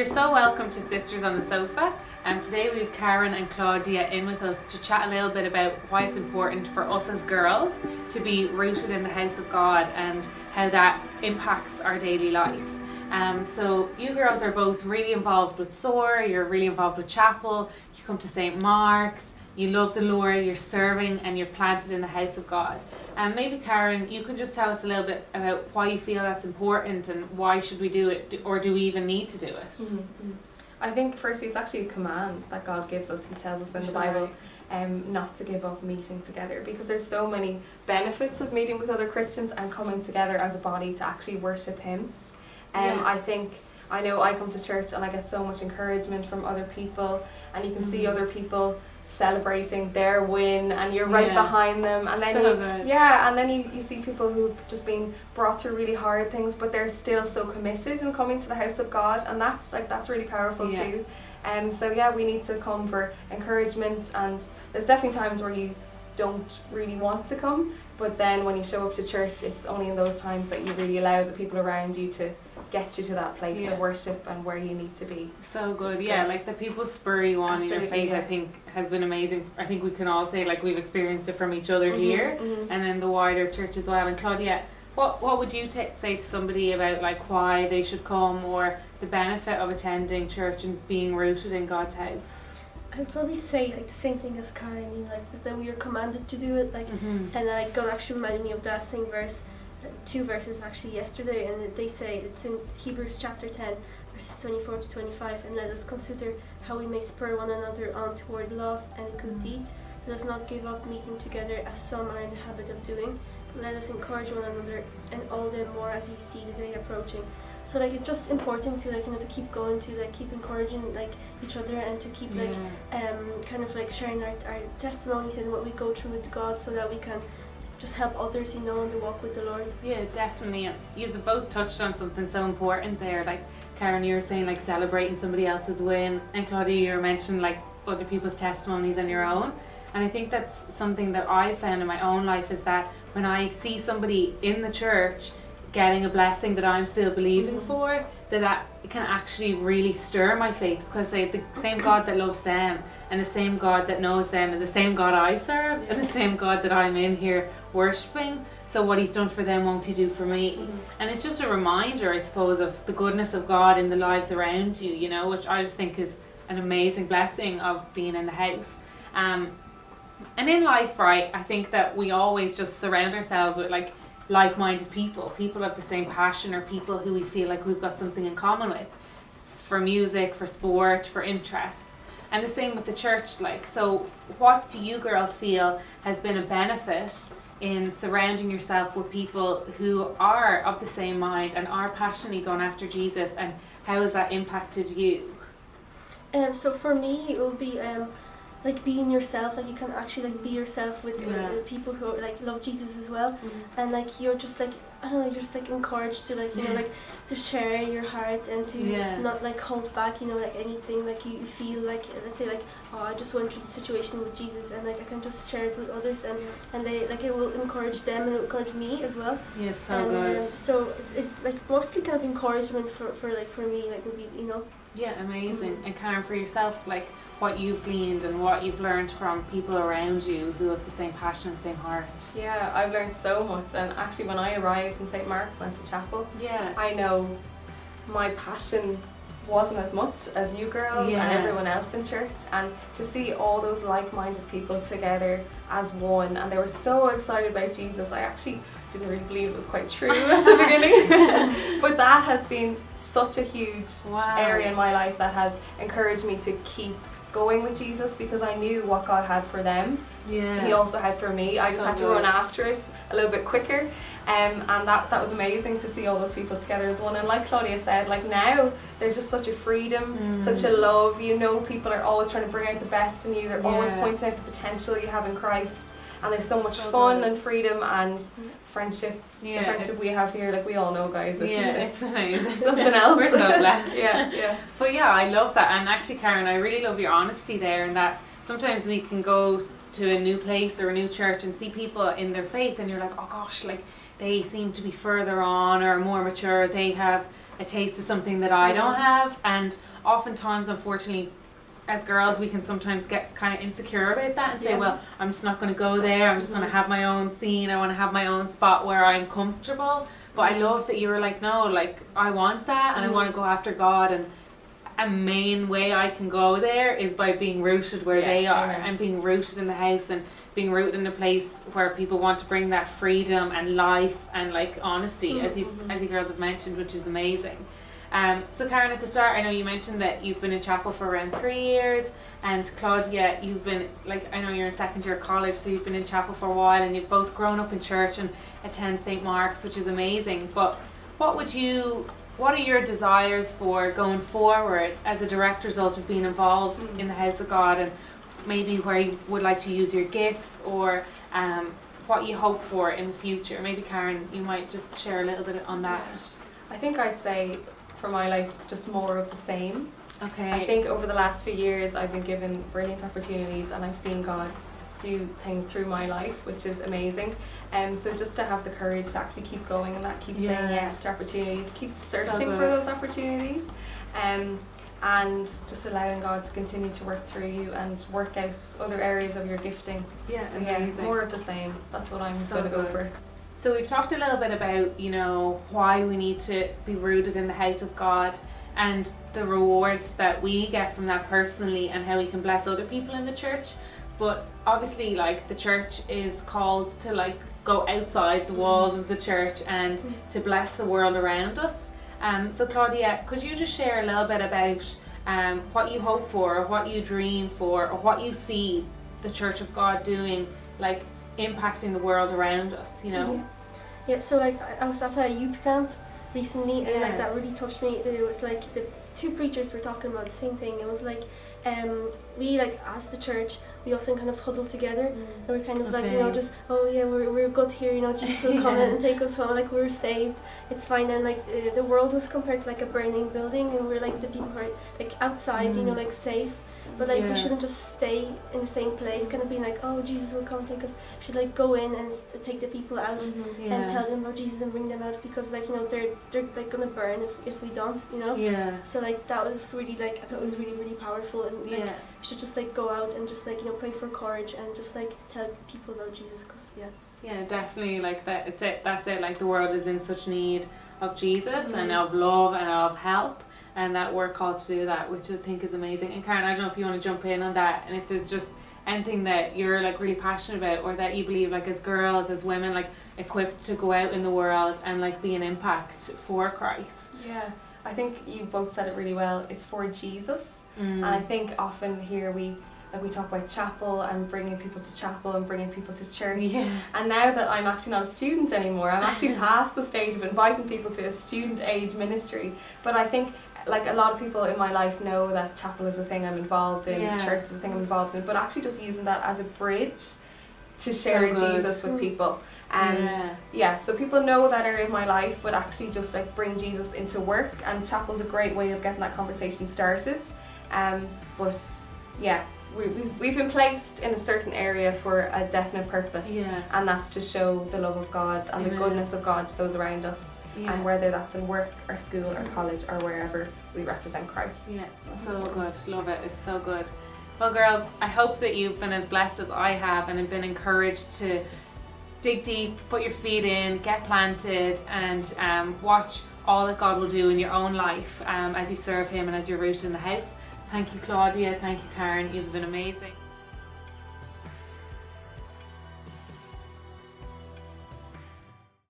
you're so welcome to Sisters on the Sofa. And today we have Karen and Claudia in with us to chat a little bit about why it's important for us as girls to be rooted in the house of God and how that impacts our daily life. So you girls are both really involved with SOAR, you're really involved with chapel, you come to St.Mark's, you love the Lord, you're serving and you're planted in the house of God. And maybe Karen, you can just tell us a little bit about why you feel that's important and why should we do it, or do we even need to do it? Mm-hmm. I think firstly it's actually a command that God gives us. He tells us in the Bible not to give up meeting together, because there's so many benefits of meeting with other Christians and coming together as a body to actually worship Him. I know I come to church and I get so much encouragement from other people, and you can see other people celebrating their win and you're right behind them, and then and then you see people who've just been brought through really hard things, but they're still so committed in coming to the house of God, and that's really powerful too. We need to come for encouragement, and there's definitely times where you don't really want to come, but then when you show up to church, it's only in those times that you really allow the people around you to get you to that place of worship and where you need to be. So good, like the people spur you on in your faith, I think has been amazing. I think we can all say like we've experienced it from each other here and then the wider church as well. And Claudia, what would you say to somebody about like why they should come, or the benefit of attending church and being rooted in God's house? I'd probably say like the same thing as Karen, like that we are commanded to do it, and God actually reminded me of that same verse, 2 verses actually yesterday, and they say it's in Hebrews chapter 10 verses 24 to 25, and let us consider how we may spur one another on toward love and good deeds. Let us not give up meeting together as some are in the habit of doing, but let us encourage one another, and all the more as you see the day approaching. So like it's just important to to keep going, to keep encouraging each other, and to keep kind of sharing our testimonies and what we go through with God, so that we can just help others, in the walk with the Lord. Yeah, definitely. You've both touched on something so important there. Like Karen, you were saying celebrating somebody else's win, and Claudia, you were mentioning other people's testimonies and your own. And I think that's something that I've found in my own life, is that when I see somebody in the church getting a blessing that I'm still believing for, that can actually really stir my faith, because the same God that loves them and the same God that knows them is the same God I serve and the same God that I'm in here worshipping. So what He's done for them, won't He do for me? And it's just a reminder, I suppose, of the goodness of God in the lives around you, which I just think is an amazing blessing of being in the house. And in life, right, I think that we always just surround ourselves with like-minded people of the same passion, or people who we feel like we've got something in common with. It's for music, for sport, for interests. And the same with the church. So what do you girls feel has been a benefit in surrounding yourself with people who are of the same mind and are passionately going after Jesus, and how has that impacted you? So for me, it will be being yourself. You can actually be yourself with people who love Jesus as well, and you're just you're just encouraged to to share your heart, and to not hold back anything you feel let's say oh, I just went through the situation with Jesus, and I can just share it with others, and they it will encourage them and encourage me as well. Yes, so good. So it's mostly kind of encouragement for me would be Yeah, amazing. And Karen, for yourself, what you've gleaned and what you've learned from people around you who have the same passion, same heart. Yeah, I've learned so much, and actually when I arrived in St.Mark's, went to chapel, I know my passion wasn't as much as you girls and everyone else in church, and to see all those like-minded people together as one, and they were so excited about Jesus. I actually didn't really believe it was quite true at the beginning, but that has been such a huge area in my life that has encouraged me to keep going with Jesus, because I knew what God had for them. He also had for me. I just had to run after it a little bit quicker, and that was amazing to see all those people together as one. And like Claudia said, now there's just such a freedom, such a love. People are always trying to bring out the best in you. They're always pointing out the potential you have in Christ, and there's so much fun and freedom and friendship. The friendship we have here, we all know, guys, it's amazing. Something else. We're so blessed. yeah But I love that. And actually, Karen, I really love your honesty there, and that sometimes we can go to a new place or a new church and see people in their faith, and you're like, oh gosh, they seem to be further on or more mature, they have a taste of something that I don't have. And oftentimes, unfortunately, as girls, we can sometimes get kind of insecure about that and say, well, I'm just not going to go there, I'm just going to have my own scene, I want to have my own spot where I'm comfortable. But I love that you were like, no, like, I want that, and I want to go after God, and a main way I can go there is by being rooted where they are, and being rooted in the house, and being rooted in a place where people want to bring that freedom and life and like honesty, as you girls have mentioned, which is amazing. So Karen, at the start, I know you mentioned that you've been in chapel for around 3 years, and Claudia, you've been, like, I know you're in second year of college, so you've been in chapel for a while, and you've both grown up in church and attend St.Mark's, which is amazing. But what are your desires for going forward as a direct result of being involved in the house of God, and maybe where you would like to use your gifts, or what you hope for in the future? Maybe Karen, you might just share a little bit on that. I think I'd say for my life, just more of the same. Okay. I think over the last few years I've been given brilliant opportunities, and I've seen God do things through my life, which is amazing. So just to have the courage to actually keep going, and that keep saying yes to opportunities, keep searching for those opportunities, and just allowing God to continue to work through you and work out other areas of your gifting. So more of the same. That's what I'm going to go for. So we've talked a little bit about, you know, why we need to be rooted in the house of God, and the rewards that we get from that personally, and how we can bless other people in the church. But obviously, like, the church is called to, like, go outside the walls of the church and to bless the world around us. So Claudia, could you just share a little bit about what you hope for, or what you dream for, or what you see the Church of God doing, like, impacting the world around us, you know? So like, I was at a youth camp recently, and like, that really touched me. It was like the two preachers were talking about the same thing. It was like, we, like, as the church, we often kind of huddle together, and we're kind of like, you know, just, oh yeah, we're good here, you know, Jesus will come in and take us home, like, we're saved, it's fine. And like, the world was compared to like a burning building, and we're like the people who are like outside, you know, like safe. But like, we shouldn't just stay in the same place, kind of being like, oh, Jesus will come take us. We should like go in and take the people out and tell them about Jesus and bring them out, because like, you know, they're like gonna burn if we don't, you know. So like, that was really, like, I thought it was really, really powerful, and like, we should just like go out and just like, you know, pray for courage and just like tell people about Jesus, because definitely, like, that's it, like, the world is in such need of Jesus and of love and of help, and that we're called to do that, which I think is amazing. And Karen, I don't know if you want to jump in on that, and if there's just anything that you're like really passionate about, or that you believe, like, as girls, as women, like, equipped to go out in the world and like be an impact for Christ. I think you both said it really well. It's for Jesus. And I think often here we talk about chapel and bringing people to chapel and bringing people to church. And now that I'm actually not a student anymore, I'm actually past the stage of inviting people to a student age ministry. But I think, like, a lot of people in my life know that chapel is a thing I'm involved in, church is a thing I'm involved in, but actually just using that as a bridge to share Jesus with people. So people know that are in my life, but actually just like bring Jesus into work, and chapel's a great way of getting that conversation started. We've been placed in a certain area for a definite purpose, and that's to show the love of God and the goodness of God to those around us. And whether that's in work or school or college or wherever, we represent Christ. So good, love it, it's so good. Well, girls, I hope that you've been as blessed as I have, and have been encouraged to dig deep, put your feet in, get planted, and watch all that God will do in your own life as you serve Him and as you're rooted in the house. Thank you, Claudia. Thank you, Karen. You've been amazing.